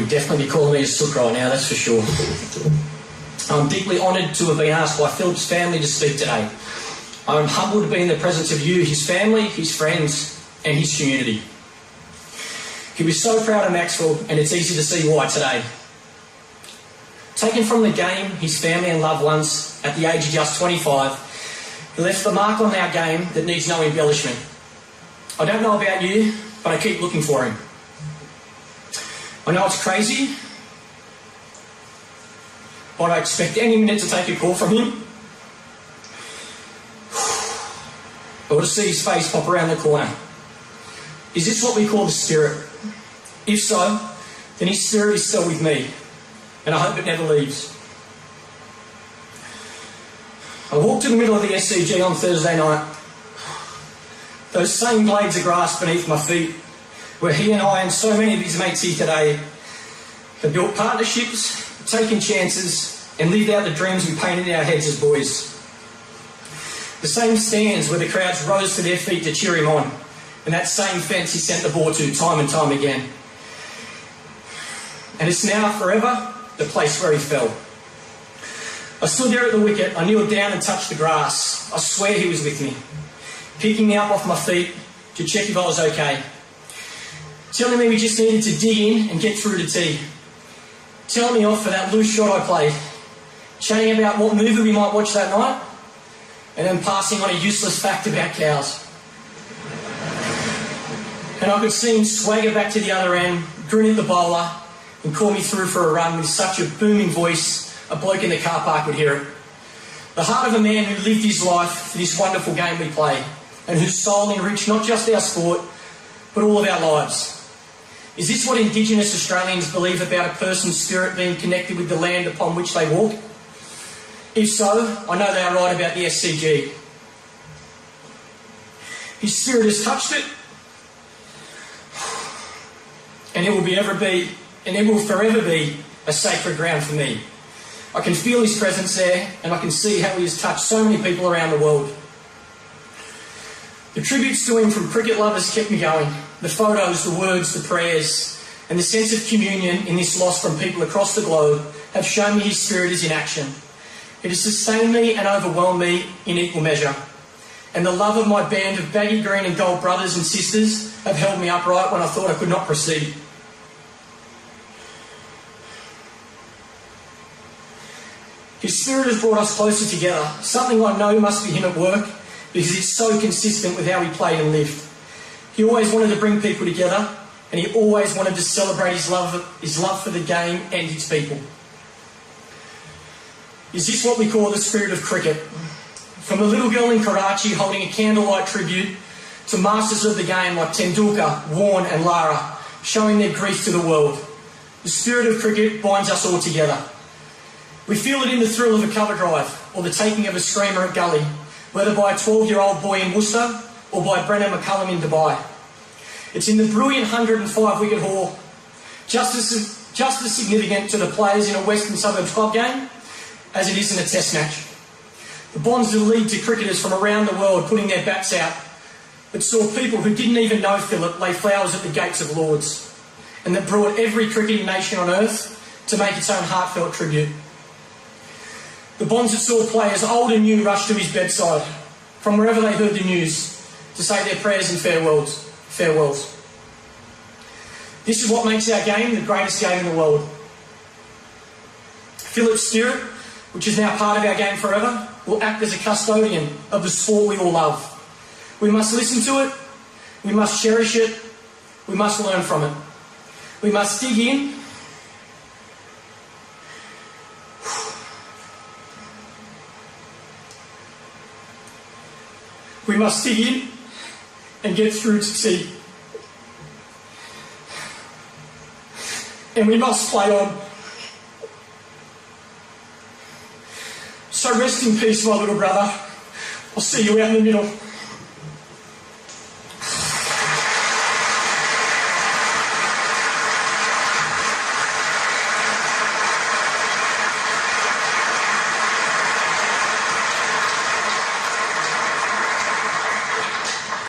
He'd definitely be calling me a sook right now, that's for sure. I'm deeply honoured to have been asked by Philip's family to speak today. I'm humbled to be in the presence of you, his family, his friends, and his community. He was so proud of Maxwell, and it's easy to see why today. Taken from the game, his family and loved ones, at the age of just 25, he left the mark on our game that needs no embellishment. I don't know about you, but I keep looking for him. I know it's crazy, but I expect any minute to take a call from him, or to see his face pop around the corner. Is this what we call the Spirit? If so, then his Spirit is still with me, and I hope it never leaves. I walked to the middle of the SCG on Thursday night. Those same blades of grass beneath my feet, where he and I and so many of his mates here today have built partnerships, taken chances, and lived out the dreams we painted in our heads as boys. The same stands where the crowds rose to their feet to cheer him on, and that same fence he sent the ball to time and time again. And it's now forever the place where he fell. I stood there at the wicket, I kneeled down and touched the grass. I swear he was with me, picking me up off my feet to check if I was okay, telling me we just needed to dig in and get through to tea, telling me off for that loose shot I played, chatting about what movie we might watch that night, and then passing on a useless fact about cows. And I could see him swagger back to the other end, grin at the bowler, and call me through for a run with such a booming voice, a bloke in the car park would hear it. The heart of a man who lived his life for this wonderful game we play, and whose soul enriched not just our sport, but all of our lives. Is this what Indigenous Australians believe about a person's spirit being connected with the land upon which they walk? If so, I know they are right about the SCG. His spirit has touched it, and it will forever be a sacred ground for me. I can feel his presence there, and I can see how he has touched so many people around the world. The tributes to him from cricket lovers kept me going. The photos, the words, the prayers, and the sense of communion in this loss from people across the globe have shown me his spirit is in action. It has sustained me and overwhelmed me in equal measure. And the love of my band of baggy green and gold brothers and sisters have held me upright when I thought I could not proceed. His spirit has brought us closer together, something I know must be him at work, because it's so consistent with how he played and lived. He always wanted to bring people together, and he always wanted to celebrate his love for the game and his people. Is this what we call the spirit of cricket? From a little girl in Karachi holding a candlelight tribute to masters of the game like Tendulkar, Warne and Lara, showing their grief to the world. The spirit of cricket binds us all together. We feel it in the thrill of a cover drive or the taking of a screamer at gully, whether by a 12-year-old boy in Worcester or by Brennan McCullum in Dubai. It's in the brilliant 105-wicket haul, just as significant to the players in a Western Suburbs club game as it is in a test match. The bonds that lead to cricketers from around the world putting their bats out, that saw people who didn't even know Phillip lay flowers at the gates of Lords, and that brought every cricketing nation on earth to make its own heartfelt tribute. The bonds that saw players old and new rush to his bedside from wherever they heard the news to say their prayers and farewells. This is what makes our game the greatest game in the world. Phillip's spirit, which is now part of our game forever, will act as a custodian of the sport we all love. We must listen to it, we must cherish it, we must learn from it. We must dig in and get through to tea. And we must play on. So rest in peace, my little brother. I'll see you out in the middle.